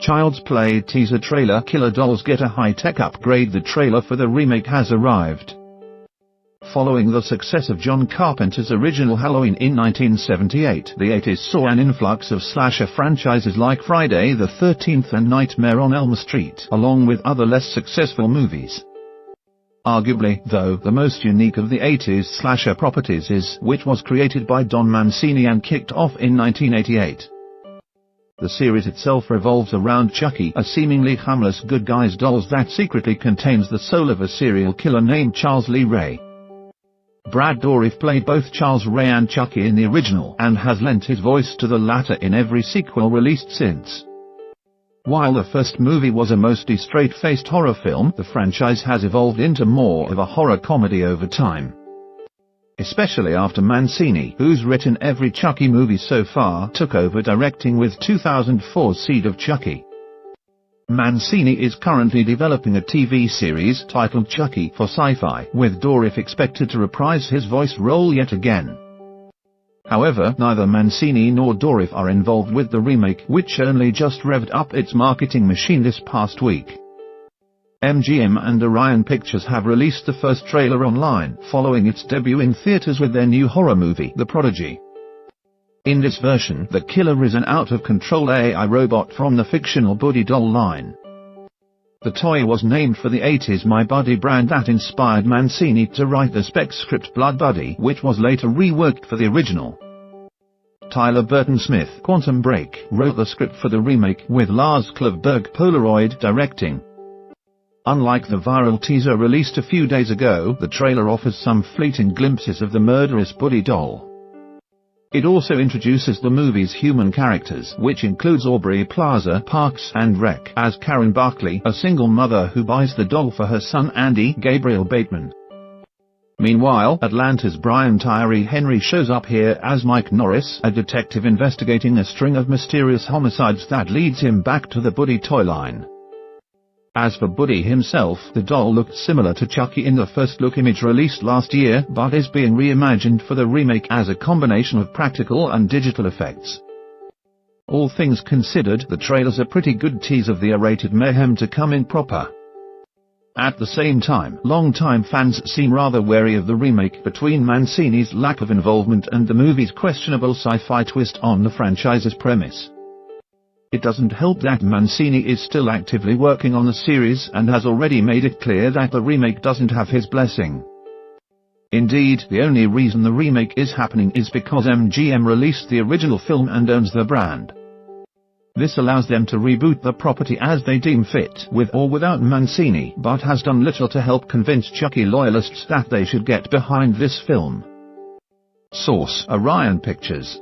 Child's Play teaser trailer Killer Dolls get a high-tech upgrade. The trailer for the remake has arrived. Following the success of John Carpenter's original Halloween in 1978, the 80s saw an influx of slasher franchises like Friday the 13th and Nightmare on Elm Street, along with other less successful movies. Arguably, though, the most unique of the 80s slasher properties is which was created by Don Mancini and kicked off in 1988. The series itself revolves around Chucky, a seemingly harmless good guy's dolls that secretly contains the soul of a serial killer named Charles Lee Ray. Brad Dourif played both Charles Ray and Chucky in the original and has lent his voice to the latter in every sequel released since. While the first movie was a mostly straight-faced horror film, the franchise has evolved into more of a horror comedy over time. Especially after Mancini, who's written every Chucky movie so far, took over directing with 2004's Seed of Chucky. Mancini is currently developing a TV series titled Chucky for Sci-Fi, with Dourif expected to reprise his voice role yet again. However, neither Mancini nor Dourif are involved with the remake, which only just revved up its marketing machine this past week. MGM and Orion Pictures have released the first trailer online, following its debut in theaters with their new horror movie, The Prodigy. In this version, the killer is an out-of-control AI robot from the fictional Buddy doll line. The toy was named for the 80s My Buddy brand that inspired Mancini to write the spec script Blood Buddy, which was later reworked for the original. Tyler Burton Smith, Quantum Break, wrote the script for the remake, with Lars Klevberg Polaroid directing. Unlike the viral teaser released a few days ago, the trailer offers some fleeting glimpses of the murderous Buddy doll. It also introduces the movie's human characters, which includes Aubrey Plaza, Parks and Rec, as Karen Barkley, a single mother who buys the doll for her son Andy Gabriel Bateman. Meanwhile, Atlanta's Brian Tyree Henry shows up here as Mike Norris, a detective investigating a string of mysterious homicides that leads him back to the Buddy toy line. As for Buddy himself, the doll looked similar to Chucky in the first look image released last year, but is being reimagined for the remake as a combination of practical and digital effects. All things considered, the trailer's a pretty good tease of the R-rated mayhem to come in proper. At the same time, long-time fans seem rather wary of the remake between Mancini's lack of involvement and the movie's questionable sci-fi twist on the franchise's premise. It doesn't help that Mancini is still actively working on the series and has already made it clear that the remake doesn't have his blessing. Indeed, the only reason the remake is happening is because MGM released the original film and owns the brand. This allows them to reboot the property as they deem fit, with or without Mancini, but has done little to help convince Chucky loyalists that they should get behind this film. Source: Orion Pictures.